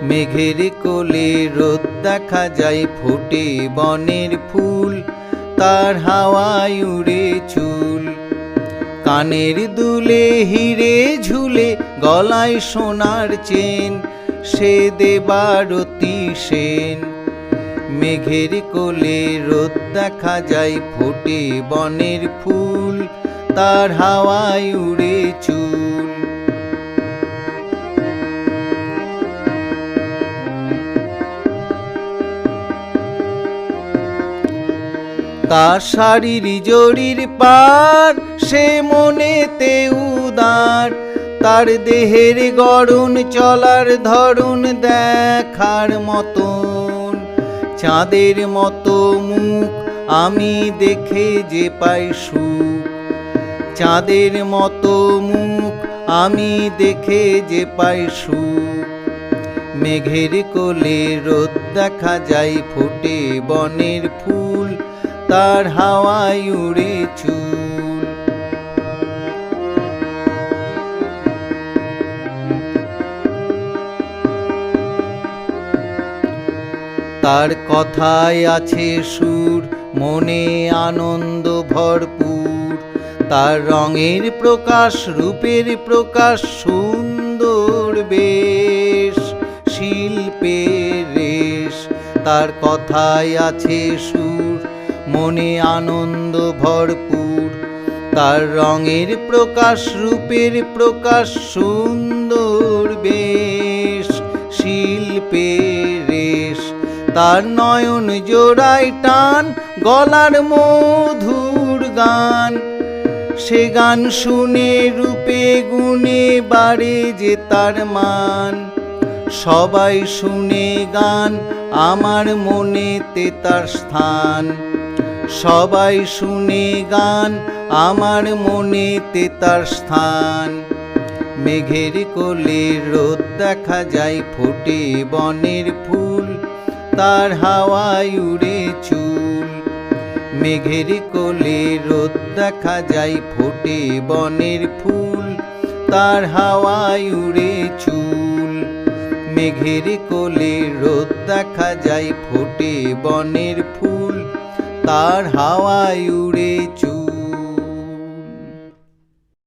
মেঘের কোলে রোদ দেখা যায়, ফোটে বনের ফুল, তার হাওয়ায় উড়ে চুল। কানের দুলে হিরে ঝুলে, গলায় সোনার চেন, সে দেবারতী সেন। মেঘের কোলে রোদ দেখা যায়, ফোটে বনের ফুল, তার হাওয়ায় উড়ে চুল। তার শাড়ির জরির পার, সে মনেতে উদার, তার দেহের গড়ন চলার ধরন দেখার মতন। চাঁদের মতো মুখ আমি দেখে যে পাই সুখ, চাঁদের মতো মুখ আমি দেখে যে পাই সুখ। মেঘের কোলে রোদ দেখা যায়, ফোটে বনের ফুল, তার হাওয়ায় উড়ে চুল। তার কথায় আছে সুর, মনে আনন্দ ভরপুর, তার রঙের প্রকাশ, রূপের প্রকাশ, সুন্দর বেশ, শিল্পের রেশ। তার কথায় আছে সুর, মনে আনন্দ ভরপুর, তার রঙের প্রকাশ, রূপের প্রকাশ, সুন্দর বেশ, শিল্পের রেশ। তার নয়ন জোড়ায় টান, গলার মধুর গান, সে গান শুনে রূপে গুণে বাড়ে যে তার মান। সবাই শুনে গান, আমার মনেতে তার স্থান। সবাই শুনে গান, আমার মনেতে তার স্থান। মেঘের কোলে রোদ দেখা যায়, ফোটে বনের ফুল, তার হাওয়ায় উড়ে চুল। মেঘের কোলে রোদ দেখা যায়, ফোটে বনের ফুল, তার হাওয়ায় উড়ে চুল। মেঘের কোলে রোদ দেখা যায়, ফোটে বনের ফুল, তার হাওয়ায় উড়ে চুল।